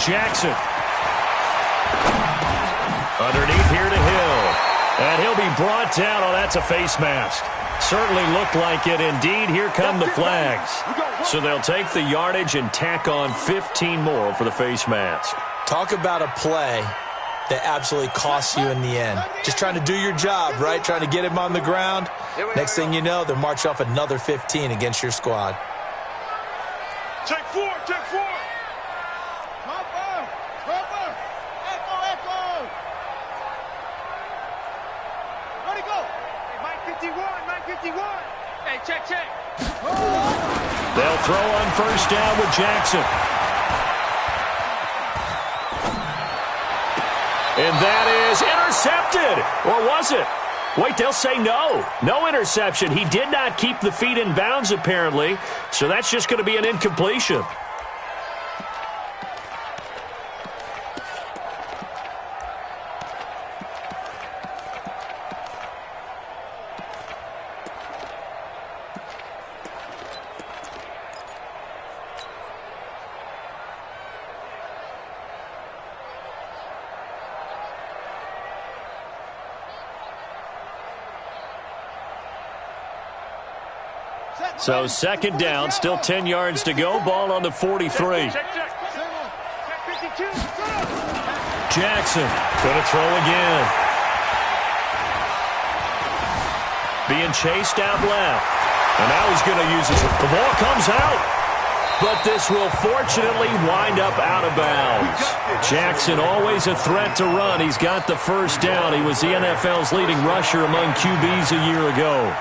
Jackson. Underneath here to Hill. And he'll be brought down. Oh, that's a face mask. Certainly looked like it. Indeed, here come the flags. So they'll take the yardage and tack on 15 more for the face mask. Talk about a play that absolutely costs you in the end. Just trying to do your job, right? Trying to get him on the ground. Next thing you know, they'll march off another 15 against your squad. Check four, check four. Where'd he go? Hey, Mike 51, Mike 51. Hey, check. They'll throw on first down with Jackson. And that is intercepted. Or was it? Wait, they'll say no. No interception. He did not keep the feet in bounds, apparently. So that's just going to be an incompletion. So second down, still 10 yards to go. Ball on the 43. Jackson going to throw again. Being chased out left. And now he's going to use it. The ball comes out. But this will fortunately wind up out of bounds. Jackson always a threat to run. He's got the first down. He was the NFL's leading rusher among QBs a year ago.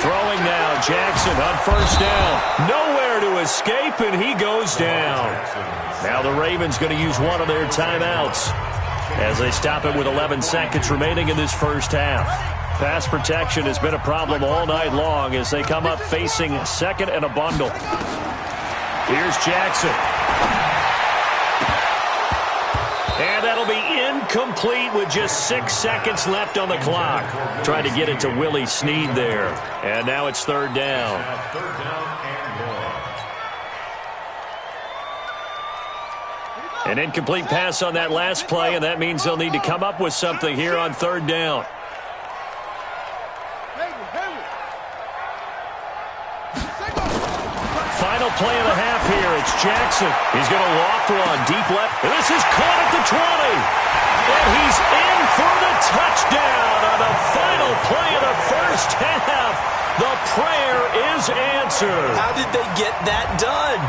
Throwing now, Jackson on first down. Nowhere to escape, and he goes down. Now the Ravens going to use one of their timeouts as they stop it with 11 seconds remaining in this first half. Pass protection has been a problem all night long as they come up facing second and a bundle. Here's Jackson. And that'll be incomplete with just 6 seconds left on the clock. Trying to get it to Willie Snead there. And now it's third down. An incomplete pass on that last play, and that means they'll need to come up with something here on third down. Final play of the half here. It's Jackson. He's going to loft one deep left. And this is caught at the 20. And he's in for the touchdown on the final play of the first half. The prayer is answered. How did they get that done?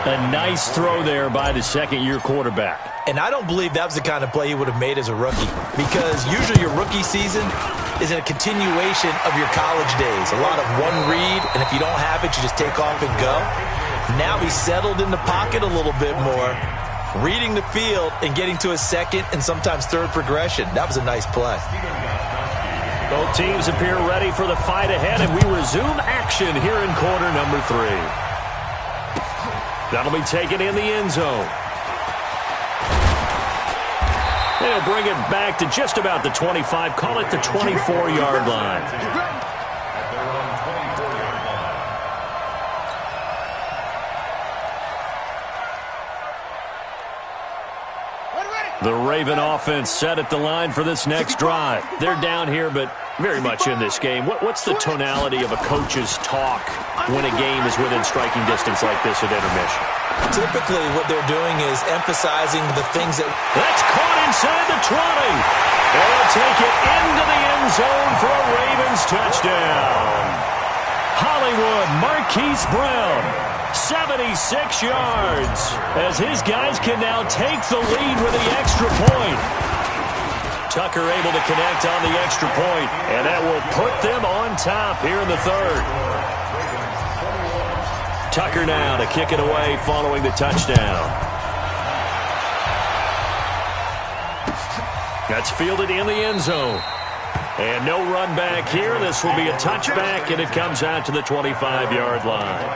A nice throw there by the second-year quarterback. And I don't believe that was the kind of play he would have made as a rookie, because usually your rookie season is a continuation of your college days. A lot of one read, and if you don't have it, you just take off and go. Now he's settled in the pocket a little bit more, reading the field and getting to a second and sometimes third progression. That was a nice play. Both teams appear ready for the fight ahead, and we resume action here in quarter number 3. That'll be taken in the end zone. They'll bring it back to just about the 25, call it the 24-yard line. The Raven offense set at the line for this next drive. They're down here, but very much in this game. What's the tonality of a coach's talk when a game is within striking distance like this at intermission? Typically, what they're doing is emphasizing the things that... That's caught inside the 20. They'll take it into the end zone for a Ravens touchdown. Hollywood Marquise Brown, 76 yards, as his guys can now take the lead with the extra point. Tucker able to connect on the extra point, and that will put them on top here in the third. Tucker now to kick it away following the touchdown. That's fielded in the end zone. And no run back here. This will be a touchback, and it comes out to the 25-yard line.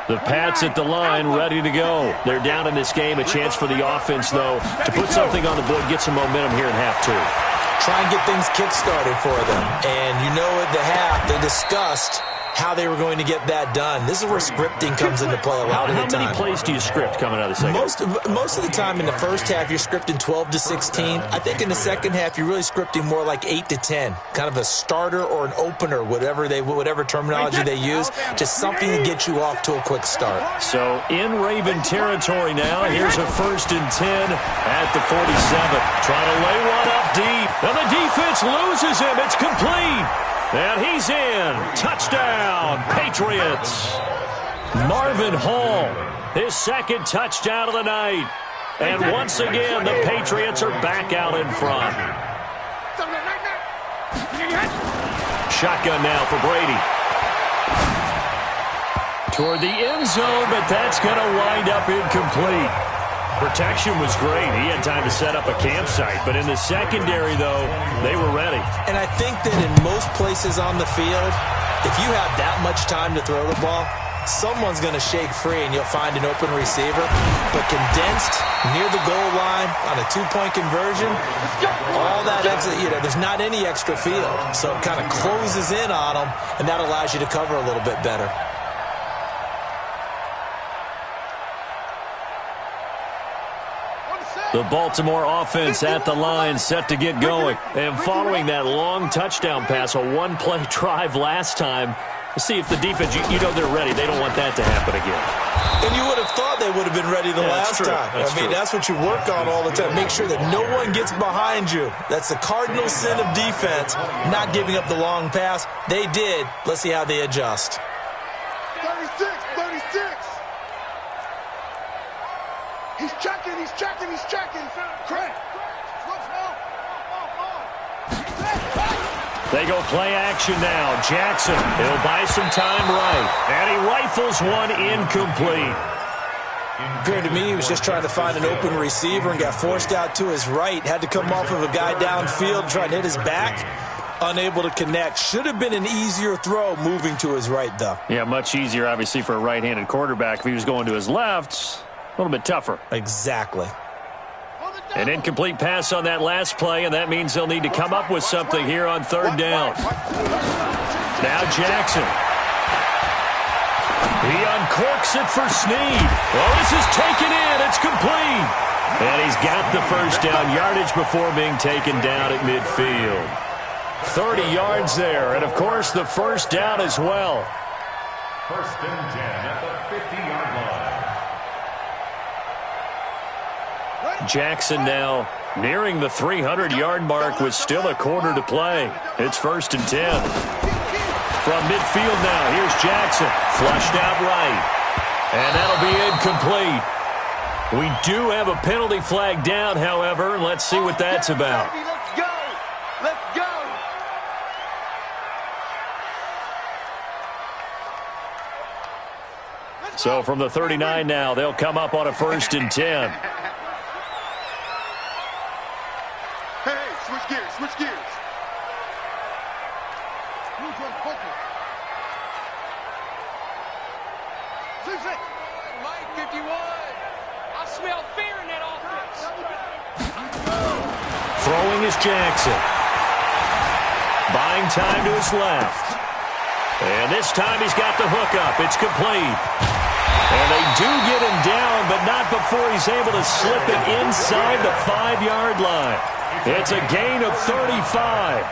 The Pats at the line, ready to go. They're down in this game. A chance for the offense, though, to put something on the board, get some momentum here in half two. Try and get things kick-started for them. And you know at the half, they discussed how they were going to get that done. This is where scripting comes into play a lot of the time. How many plays do you script coming out of the second? Most of the time in the first half, you're scripting 12 to 16. I think in the second half, you're really scripting more like 8 to 10. Kind of a starter or an opener, whatever terminology they use. Just something to get you off to a quick start. So in Raven territory now, here's a 1st and 10 at the 47. Trying to lay one up deep. And the defense loses him. It's complete. And he's in. Touchdown, Patriots. Marvin Hall, his second touchdown of the night. And once again, the Patriots are back out in front. Shotgun now for Brady. Toward the end zone, but that's going to wind up incomplete. Protection was great. He had time to set up a campsite. But in the secondary, though, they were ready. And I think that in most places on the field, if you have that much time to throw the ball, someone's going to shake free and you'll find an open receiver. But condensed near the goal line on a two-point conversion, all that extra, there's not any extra field. So it kind of closes in on them, and that allows you to cover a little bit better. The Baltimore offense at the line, set to get going. And following that long touchdown pass, a one-play drive last time, let's see if the defense, they're ready. They don't want that to happen again. And you would have thought they would have been ready the last time. That's what you work on all the time. Make sure that no one gets behind you. That's the cardinal sin of defense, not giving up the long pass. They did. Let's see how they adjust. 36. He's checking. Craig. They go play action now. Jackson, he'll buy some time right. And he rifles one incomplete. Appeared to me he was just trying to find an open receiver and got forced out to his right. Had to come off of a guy downfield, try and hit his back. Unable to connect. Should have been an easier throw moving to his right, though. Yeah, much easier, obviously, for a right-handed quarterback. If he was going to his left, a little bit tougher. Exactly. An incomplete pass on that last play, and that means they'll need to come up with something here on third down. Now Jackson. He uncorks it for Snead. Well, this is taken in. It's complete. And he's got the first down yardage before being taken down at midfield. 30 yards there, and, of course, the first down as well. 1st and 10 at the 50-yard line. Jackson now nearing the 300-yard mark with still a quarter to play. It's 1st and 10. From midfield now, here's Jackson. Flushed out right. And that'll be incomplete. We do have a penalty flag down, however. Let's see what that's about. Let's go. So from the 39 now, they'll come up on a 1st and 10. Hey, switch gears. Mike 51. I smell fear in that offense. Throwing is Jackson. Buying time to his left. And this time he's got the hookup. It's complete. And they do get him down, but not before he's able to slip it inside the 5-yard line. It's a gain of 35.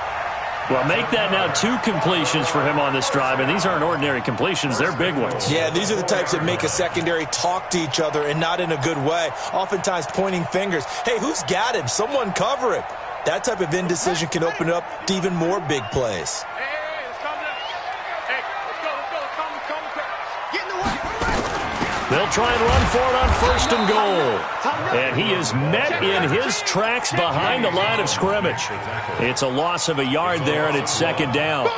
Well, make that now 2 completions for him on this drive, and these aren't ordinary completions. They're big ones. Yeah, these are the types that make a secondary talk to each other and not in a good way, oftentimes pointing fingers. Hey, who's got him? Someone cover it. That type of indecision can open up to even more big plays. Hey, let's go. Get in the way. They'll try and run for it on 1st and goal. And he is met in his tracks behind the line of scrimmage. It's a loss of a yard there, and it's 2nd down.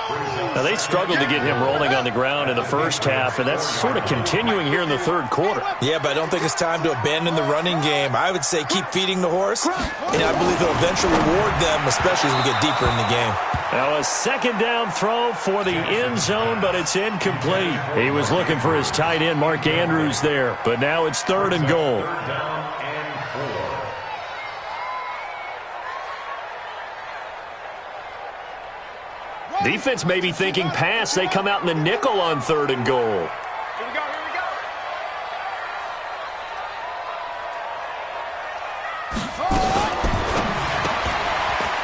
Now, they struggled to get him rolling on the ground in the first half, and that's sort of continuing here in the 3rd quarter. Yeah, but I don't think it's time to abandon the running game. I would say keep feeding the horse, and I believe they'll eventually reward them, especially as we get deeper in the game. Now, a 2nd down throw for the end zone, but it's incomplete. He was looking for his tight end, Mark Andrews, there, but now it's 3rd and goal. Defense may be thinking pass. They come out in the nickel on 3rd and goal. Here we go, here we go.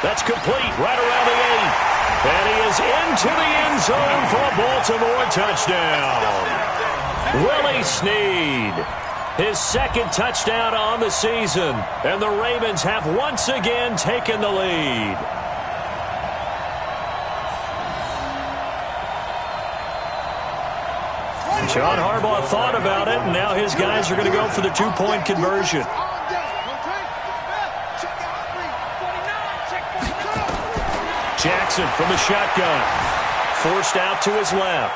That's complete right around the 8. And he is into the end zone for a Baltimore touchdown. Willie Snead, his 2nd touchdown on the season. And the Ravens have once again taken the lead. John Harbaugh thought about it, and now his guys are going to go for the 2-point conversion. Jackson from the shotgun. Forced out to his left.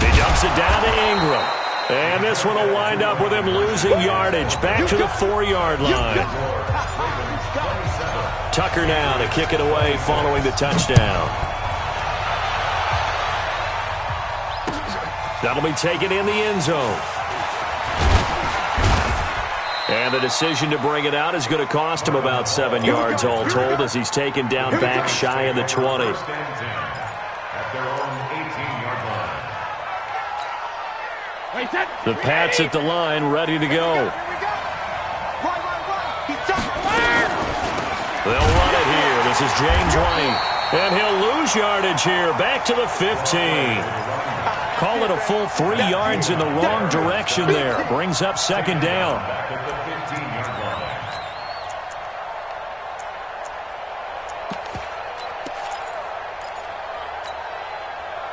He dumps it down to Ingram. And this one will wind up with him losing yardage. Back to the 4-yard line. Tucker now to kick it away following the touchdown. That'll be taken in the end zone. And the decision to bring it out is going to cost him about 7 yards all told as he's taken down back shy of the 20. The Pats at the line ready to go. They'll run it here. This is James White. And he'll lose yardage here. Back to the 15. Call it a full 3 yards in the wrong direction there. Brings up 2nd down.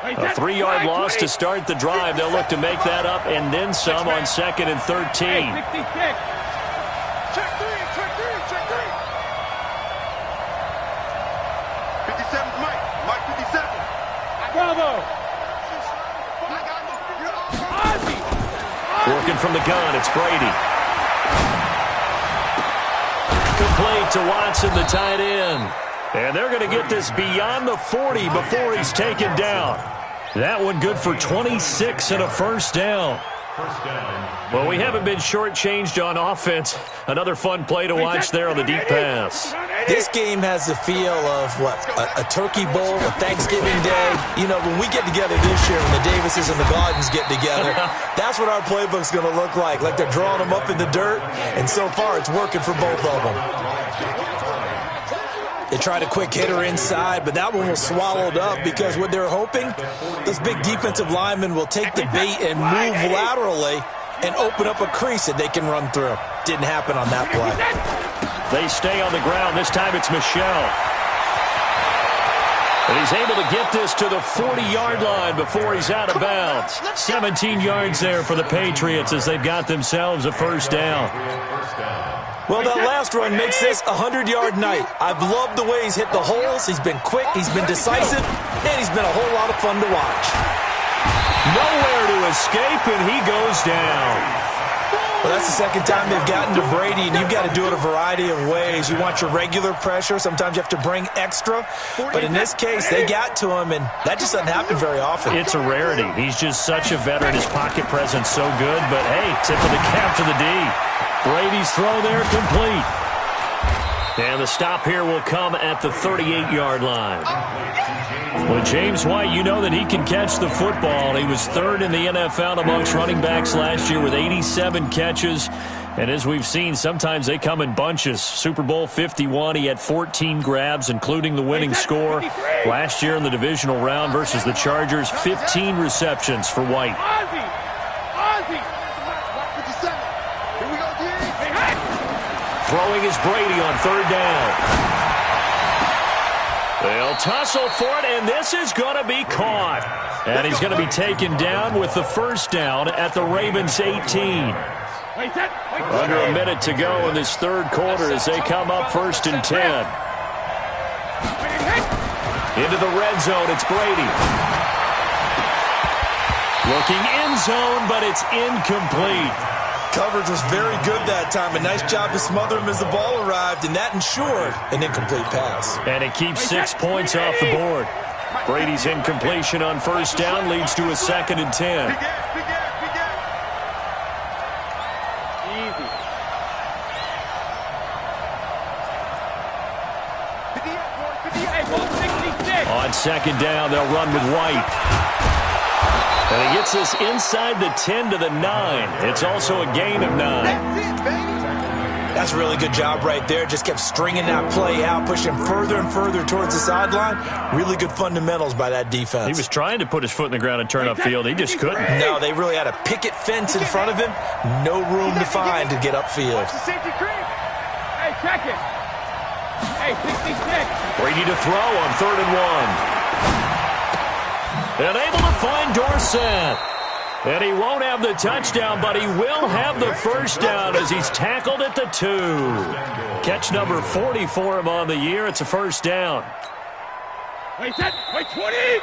A 3-yard loss to start the drive. They'll look to make that up and then some on 2nd and 13. Check 3, check 3. 57's Mike 57. Bravo. Working from the gun, it's Brady. Complete to Watson, the tight end. And they're going to get this beyond the 40 before he's taken down. That one good for 26 and a 1st down. Well, we haven't been shortchanged on offense. Another fun play to watch there on the deep pass. This game has the feel of, a Turkey Bowl, a Thanksgiving Day. You know, when we get together this year, when the Davises and the Gardens get together, that's what our playbook's going to look like they're drawing them up in the dirt, and so far it's working for both of them. They tried a quick hitter inside, but that one was swallowed up because what they're hoping, those big defensive linemen will take the bait and move laterally and open up a crease that they can run through. Didn't happen on that play. They stay on the ground. This time it's Michel. And he's able to get this to the 40-yard line before he's out of bounds. 17 yards there for the Patriots as they've got themselves a 1st down. Well, that last run makes this a 100-yard night. I've loved the way he's hit the holes. He's been quick, he's been decisive, and he's been a whole lot of fun to watch. Nowhere to escape, and he goes down. Well, that's the 2nd time they've gotten to Brady, and you've got to do it a variety of ways. You want your regular pressure. Sometimes you have to bring extra. But in this case, they got to him, and that just doesn't happen very often. It's a rarity. He's just such a veteran. His pocket presence so good. But, hey, tip of the cap to the D. Brady's throw there complete. And the stop here will come at the 38-yard line. Well, James White, you know that he can catch the football. He was 3rd in the NFL amongst running backs last year with 87 catches. And as we've seen, sometimes they come in bunches. Super Bowl 51, he had 14 grabs, including the winning score. Last year in the divisional round versus the Chargers, 15 receptions for White. Throwing is Brady on 3rd down. They'll tussle for it, and this is going to be caught. And he's going to be taken down with the first down at the Ravens' 18. Under a minute to go in this third quarter as they come up 1st and 10. Into the red zone, it's Brady. Looking end zone, but it's incomplete. Coverage was very good that time. A nice job to smother him as the ball arrived, and that ensured an incomplete pass. And it keeps 6 points off the board. Brady's incompletion on first down leads to a 2nd and 10. On 2nd down, they'll run with White. And he gets us inside the 10 to the 9. It's also a gain of 9. That's a really good job right there. Just kept stringing that play out, pushing further and further towards the sideline. Really good fundamentals by that defense. He was trying to put his foot in the ground and turn upfield. He just couldn't. No, they really had a picket fence in front of him. No room to find to get upfield. Hey, check it. Hey, 66. Brady to throw on 3rd and 1. And able to find Dorsett. And he won't have the touchdown, but he will have the first down as he's tackled at the 2. Catch number 40 for him on the year. It's a first down. Wait, 20.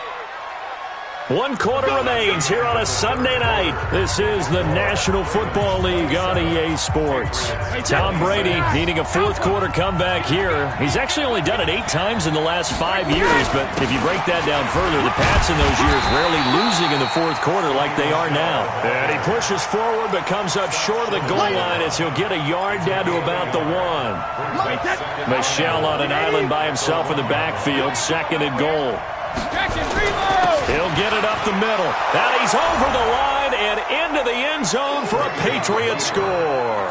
1 quarter remains here on a Sunday night. This is the National Football League on EA Sports. Tom Brady needing a 4th quarter comeback here. He's actually only done it 8 times in the last 5 years, but if you break that down further, the Pats in those years rarely losing in the 4th quarter like they are now. And he pushes forward but comes up short of the goal line as he'll get a yard down to about the 1. Michel on an island by himself in the backfield, 2nd and goal. He'll get it up the middle. And he's over the line and into the end zone for a Patriot score.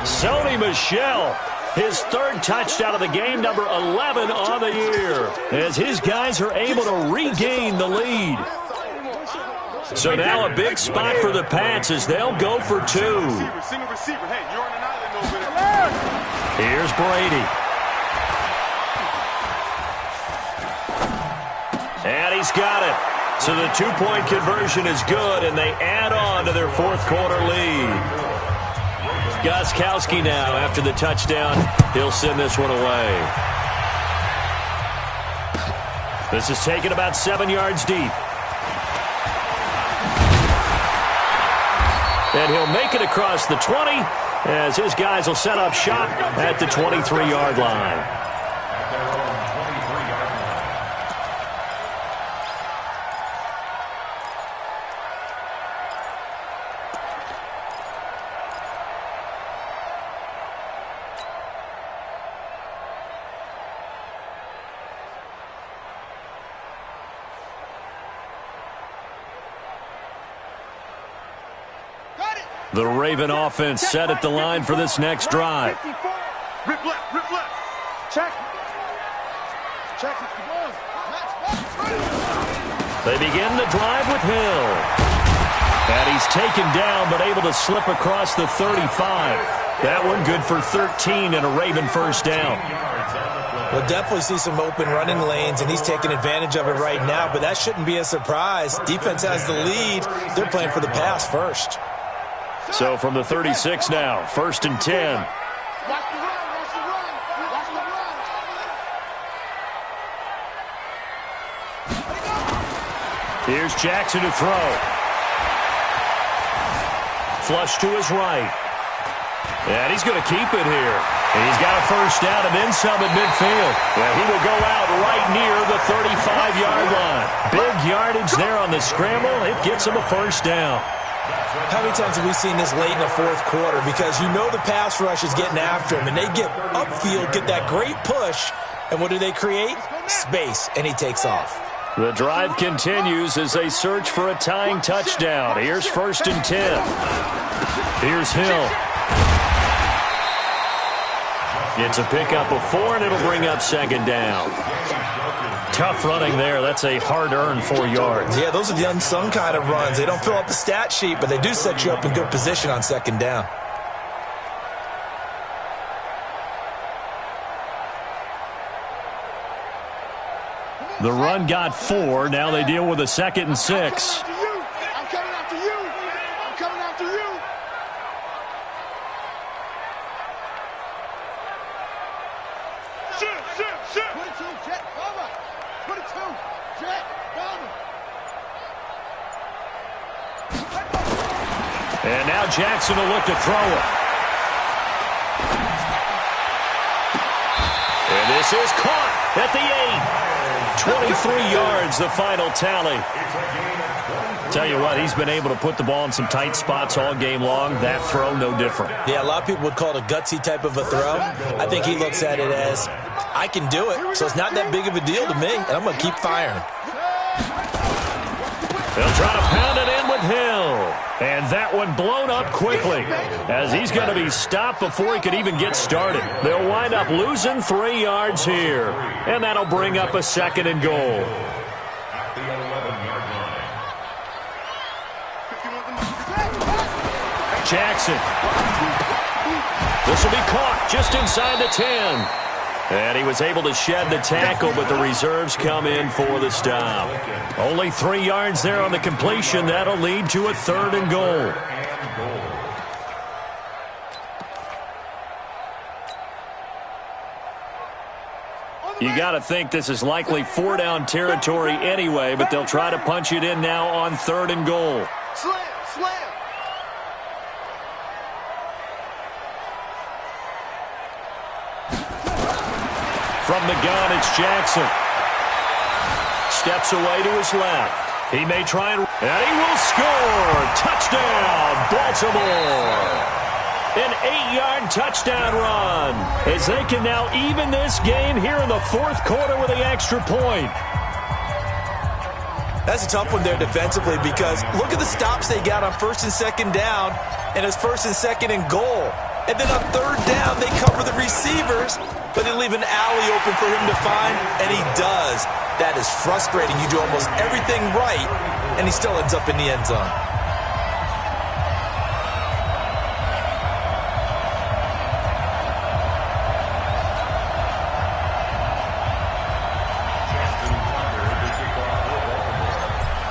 Sony Michel, his 3rd touchdown of the game, number 11 on the year, as his guys are able to regain the lead. So now a big spot for the Pats as they'll go for 2. Here's Brady. And he's got it. So the 2-point conversion is good, and they add on to their 4th quarter lead. Gostkowski now, after the touchdown, he'll send this one away. This is taken about 7 yards deep. And he'll make it across the 20, as his guys will set up shop at the 23-yard line. The Raven offense set at the line for this next drive. Rip left. Check. They begin the drive with Hill. And he's taken down but able to slip across the 35. That one good for 13 and a Raven first down. We'll definitely see some open running lanes, and he's taking advantage of it right now, but that shouldn't be a surprise. Defense has the lead. They're playing for the pass first. So from the 36 now, 1st and 10. Here's Jackson to throw. Flush to his right. And he's going to keep it here. And he's got a first down and then some at midfield. Well, he will go out right near the 35-yard line. Big yardage there on the scramble. It gets him a first down. How many times have we seen this late in the 4th quarter? Because you know the pass rush is getting after him, and they get upfield, get that great push, and what do they create? Space, and he takes off. The drive continues as they search for a tying touchdown. Here's 1st and 10. Here's Hill. It's a pickup of 4, and it'll bring up 2nd down. Tough running there. That's a hard-earned 4 yards. Yeah, those are the unsung kind of runs. They don't fill up the stat sheet, but they do set you up in good position on 2nd down. The run got 4. Now they deal with a 2nd and 6. I'm coming after you. I'm coming after you. Shoot. 22, Jet, cover. 22, Jet, cover. And now Jackson will look to throw it. And this is caught at the 8. 23 yards, the final tally. Tell you what, he's been able to put the ball in some tight spots all game long. That throw, no different. Yeah, a lot of people would call it a gutsy type of a throw. I think he looks at it as, I can do it, so it's not that big of a deal to me, and I'm going to keep firing. They'll try to pound it in with Hill. And that one blown up quickly as he's going to be stopped before he could even get started. They'll wind up losing 3 yards here. And that'll bring up a 2nd and goal. Jackson. This will be caught just inside the 10. And he was able to shed the tackle, but the reserves come in for the stop. Only 3 yards there on the completion. That'll lead to a 3rd and goal. You got to think this is likely 4-down territory anyway, but they'll try to punch it in now on 3rd and goal. Slam. From the gun, it's Jackson. Steps away to his left. He may try and he will score. Touchdown, Baltimore. An 8-yard touchdown run as they can now even this game here in the 4th quarter with the extra point. That's a tough one there defensively because look at the stops they got on 1st and 2nd down, and it's 1st and 2nd and goal. And then on 3rd down, they cover the receivers, but they leave an alley open for him to find, and he does. That is frustrating. You do almost everything right, and he still ends up in the end zone.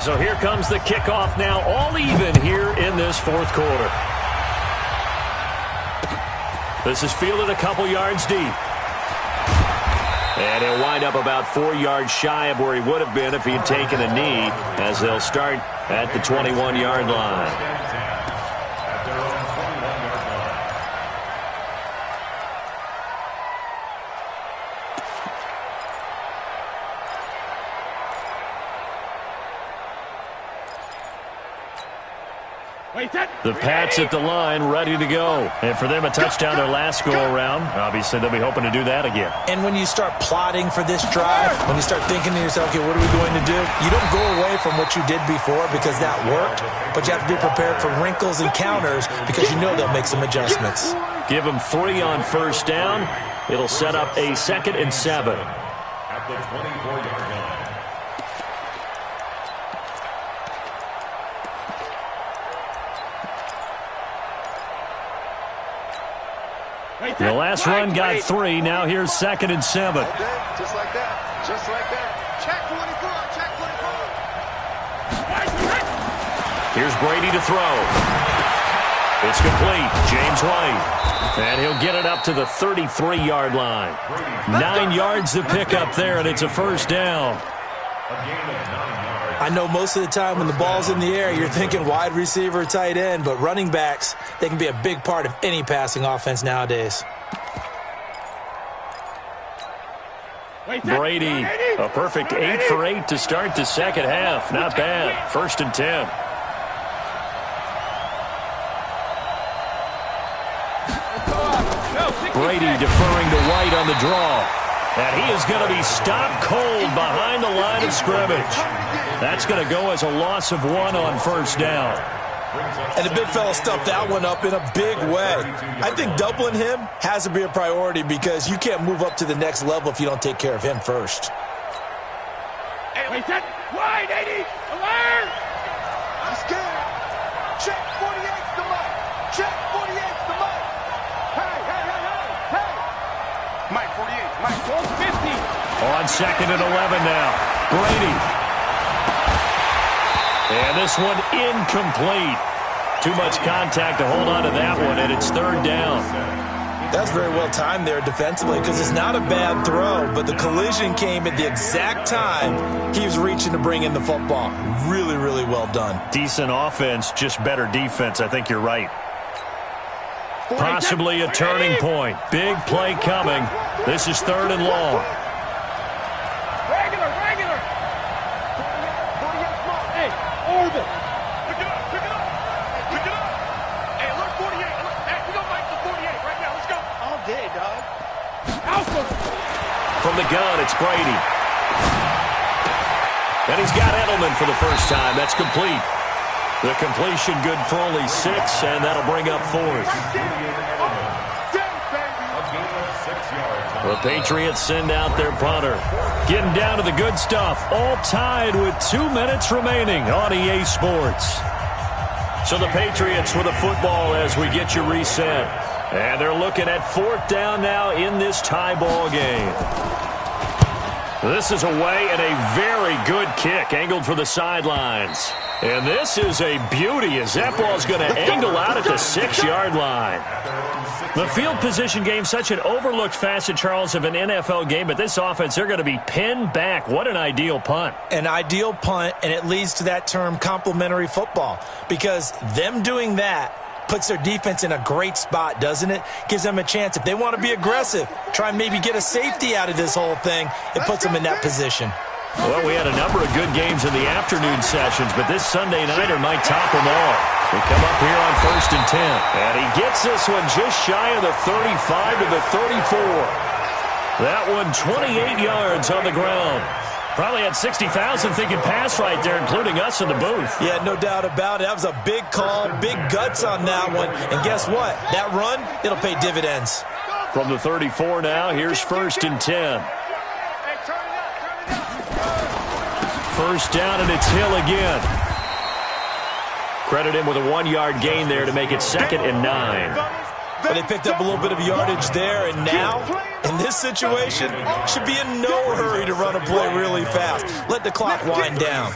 So here comes the kickoff now, all even here in this 4th quarter. This is fielded a couple yards deep. And he'll wind up about 4 yards shy of where he would have been if he had taken a knee, as they'll start at the 21-yard line. The Pats at the line, ready to go. And for them, a touchdown their last go-around. Obviously, they'll be hoping to do that again. And when you start plotting for this drive, when you start thinking to yourself, okay, what are we going to do? You don't go away from what you did before because that worked, but you have to be prepared for wrinkles and counters because you know they'll make some adjustments. Give them 3 on 1st down. It'll set up a 2nd and 7. At the 24-yard line. The last run got 3. Now here's 2nd and 7. Just like that. Just like that. Check 24. Check 24. Here's Brady to throw. It's complete. James White. And he'll get it up to the 33-yard line. 9 yards to pick up there, and it's a 1st down. I know most of the time when the ball's in the air, you're thinking wide receiver, tight end, but running backs, they can be a big part of any passing offense nowadays. Brady, a perfect 8 for 8 to start the 2nd half. Not bad. 1st and 10. Brady deferring to White on the draw. And he is going to be stopped cold behind the line of scrimmage. That's going to go as a loss of 1 on 1st down. And the big fella stuffed that one up in a big way. I think doubling him has to be a priority because you can't move up to the next level if you don't take care of him first. Hey, wait, that wide, 80. Alert! I'm scared. Check 48's the mic. Check 48's the mic. Hey. Mike 48. Mike 50. On 2nd and 11 now. Brady. And this one incomplete. Too much contact to hold on to that one, and it's third down. That's very well timed there defensively because it's not a bad throw, but the collision came at the exact time he was reaching to bring in the football. Really, really well done. Decent offense, just better defense. I think you're right. Possibly a turning point. Big play coming. This is third and long. Regular. Hey, orbit. Pick it up. Hey, alert 48. Hey, we gonna fight the 48 right now. Let's go. All day, dog. Alpha. From the gun, it's Brady. And he's got Edelman for the first time. That's complete. The completion good for only 6, and that'll bring up fourth. The Patriots send out their punter. Getting down to the good stuff. All tied with 2 minutes remaining on EA Sports. So the Patriots with the football as we get you reset. And they're looking at fourth down now in this tie ball game. This is away and a very good kick angled for the sidelines. And this is a beauty as that ball's going to angle out at the 6-yard line. The field position game, such an overlooked facet, Charles, of an NFL game, but this offense, they're going to be pinned back. What an ideal punt. An ideal punt, and it leads to that term complementary football because them doing that puts their defense in a great spot, doesn't it? Gives them a chance. If they want to be aggressive, try and maybe get a safety out of this whole thing, it puts them in that position. Well, we had a number of good games in the afternoon sessions, but this Sunday nighter might top them all. We come up here on 1st and 10. And he gets this one just shy of the 35 to the 34. That one 28 yards on the ground. Probably had 60,000 thinking pass right there, including us in the booth. Yeah, no doubt about it. That was a big call, big guts on that one. And guess what? That run, it'll pay dividends. From the 34 now, here's 1st and 10. First down, and it's Hill again. Credit him with a 1-yard gain there to make it 2nd and 9. But they picked up a little bit of yardage there, and now, in this situation, should be in no hurry to run a play really fast. Let the clock wind down.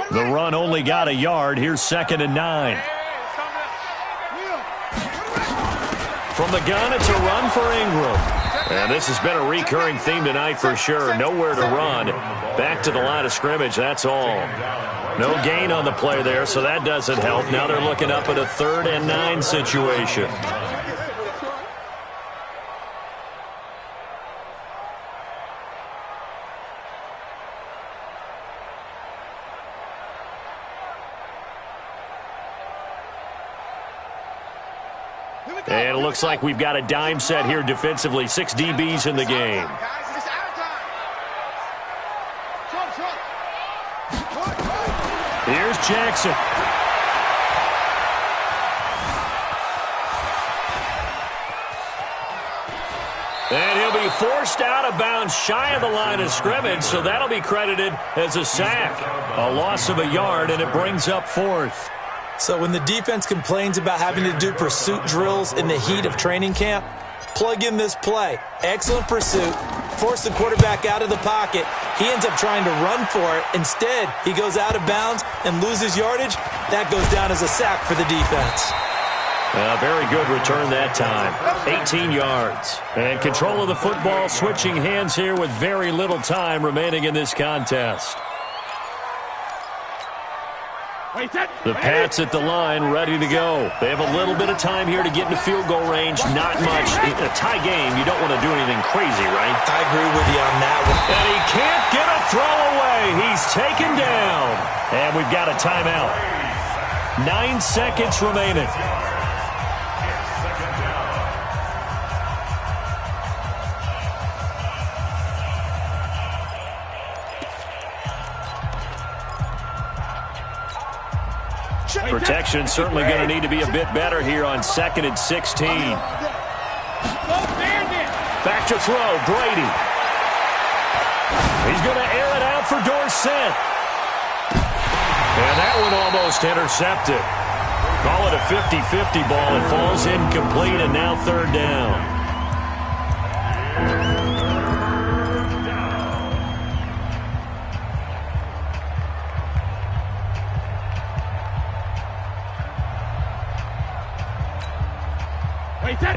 The run only got a yard. Here's 2nd and 9. From the gun, it's a run for Ingram. And this has been a recurring theme tonight for sure. Nowhere to run. Back to the line of scrimmage, that's all. No gain on the play there, so that doesn't help. Now they're looking up at a 3rd and 9 situation. And it looks like we've got a dime set here defensively. 6 DBs in the game. Here's Jackson. And he'll be forced out of bounds shy of the line of scrimmage, so that'll be credited as a sack. A loss of a yard, and it brings up 4th. So when the defense complains about having to do pursuit drills in the heat of training camp, plug in this play. Excellent pursuit. Force the quarterback out of the pocket. He ends up trying to run for it. Instead, he goes out of bounds and loses yardage. That goes down as a sack for the defense. Very good return that time. 18 yards. And control of the football switching hands here with very little time remaining in this contest. The Pats at the line, ready to go. They have a little bit of time here to get into field goal range. Not much. In a tie game, you don't want to do anything crazy, right? I agree with you on that one. And he can't get a throw away. He's taken down. And we've got a timeout. 9 seconds remaining. Protection certainly going to need to be a bit better here on 2nd and 16. Back to throw, Brady. He's going to air it out for Dorsett. And that one almost intercepted. Call it a 50-50 ball. It falls incomplete, and now third down.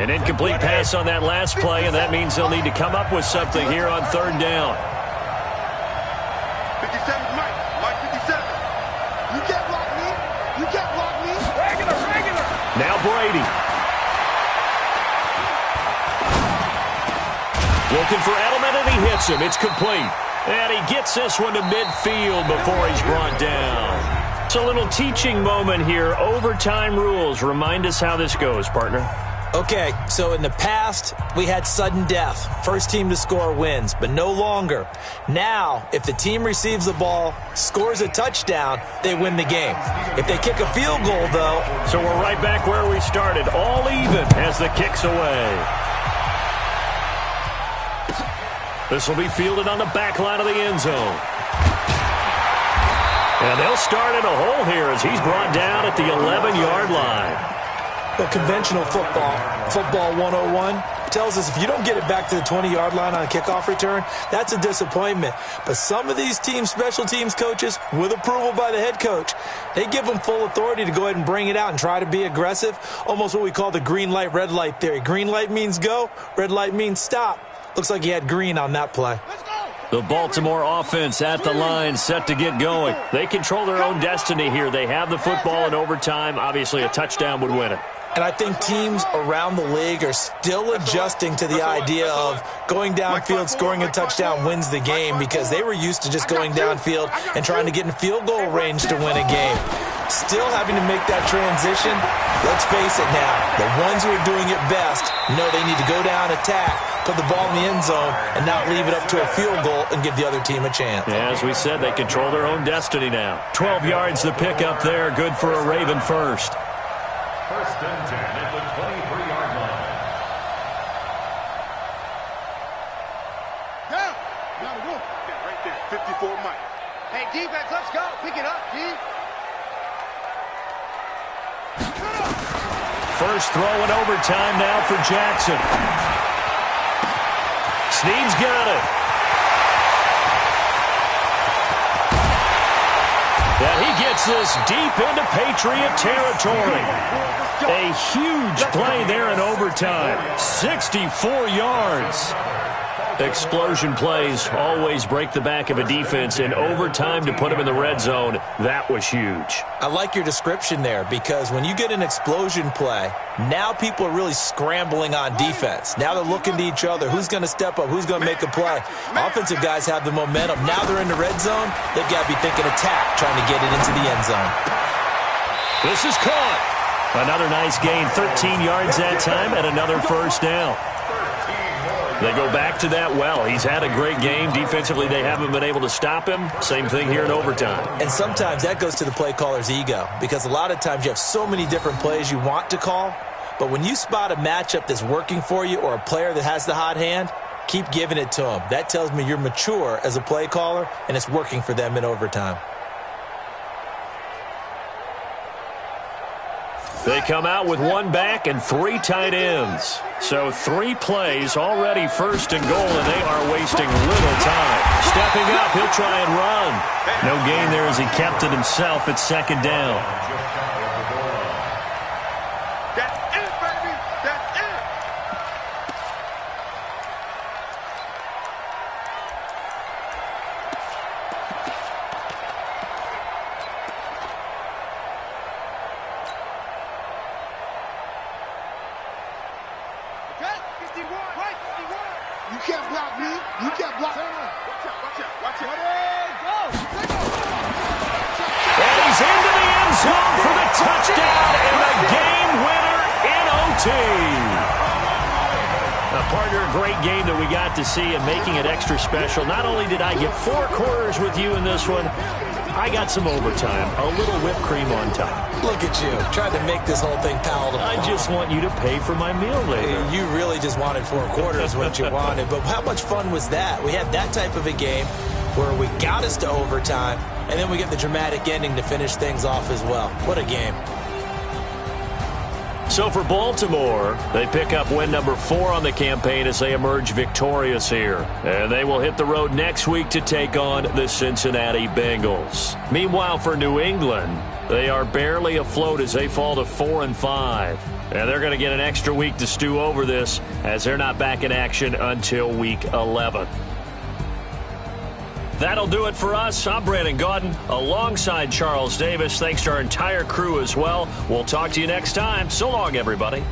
An incomplete pass on that last play, and that means they'll need to come up with something here on third down. 57, Mike 57. You can't block me. You can't block me. Regular. Now Brady. Looking for Edelman, and he hits him. It's complete. And he gets this one to midfield before he's brought down. It's a little teaching moment here. Overtime rules. Remind us how this goes, partner. Okay, so in the past, we had sudden death. First team to score wins, but no longer. Now, if the team receives the ball, scores a touchdown, they win the game. If they kick a field goal, though... So we're right back where we started, all even as the kick's away. This will be fielded on the back line of the end zone. And they'll start in a hole here as he's brought down at the 11-yard line. But conventional football 101, tells us if you don't get it back to the 20-yard line on a kickoff return, that's a disappointment. But some of these special teams coaches, with approval by the head coach, they give them full authority to go ahead and bring it out and try to be aggressive, almost what we call the green light, red light theory. Green light means go, red light means stop. Looks like he had green on that play. The Baltimore offense at the line, set to get going. They control their own destiny here. They have the football in overtime. Obviously, a touchdown would win it. And I think teams around the league are still adjusting to the idea of going downfield, scoring a touchdown wins the game, because they were used to just going downfield and trying to get in field goal range to win a game. Still having to make that transition. Let's face it now, the ones who are doing it best know they need to go down, attack, put the ball in the end zone, and not leave it up to a field goal and give the other team a chance. Yeah, as we said, they control their own destiny now. 12 yards the pick up there, good for a Raven first. First and 10 at the 23-yard line. Down. Now the room. Yeah, right there. 54 Mike. Hey, defense, let's go. Pick it up, D. First throw in overtime now for Jackson. Snead's got it. And he gets this deep into Patriot territory. A huge play there in overtime. 64 yards. Explosion plays always break the back of a defense. In overtime to put him in the red zone, that was huge. I like your description there, because when you get an explosion play, now people are really scrambling on defense. Now they're looking to each other. Who's going to step up? Who's going to make a play? Offensive guys have the momentum. Now they're in the red zone. They've got to be thinking attack, trying to get it into the end zone. This is caught. Another nice gain, 13 yards that time, and another first down. They go back to that well. He's had a great game. Defensively, they haven't been able to stop him. Same thing here in overtime. And sometimes that goes to the play caller's ego, because a lot of times you have so many different plays you want to call, but when you spot a matchup that's working for you or a player that has the hot hand, keep giving it to him. That tells me you're mature as a play caller, and it's working for them in overtime. They come out with one back and three tight ends. So 3 plays already first and goal, and they are wasting little time. Stepping up, he'll try and run. No gain there as he kept it himself at second down. That's it, baby. That's it. Okay, 51. Right, 51. You can't block me. You can't block me. Watch it. And he's into the end zone for the touchdown and the game winner in OT. Partner, a great game that we got to see, and making it extra special. Not only did I get 4 quarters with you in this one, I got some overtime, a little whipped cream on top. Look at you, trying to make this whole thing palatable. I just want you to pay for my meal later. You really just wanted 4 quarters, what you wanted. But how much fun was that? We had that type of a game. where we got us to overtime, and then we get the dramatic ending to finish things off as well. What a game. So for Baltimore, they pick up win number 4 on the campaign as they emerge victorious here. And they will hit the road next week to take on the Cincinnati Bengals. Meanwhile, for New England, they are barely afloat as they fall to 4-5. And they're going to get an extra week to stew over this as they're not back in action until week 11. That'll do it for us. I'm Brandon Gaudin alongside Charles Davis. Thanks to our entire crew as well. We'll talk to you next time. So long, everybody.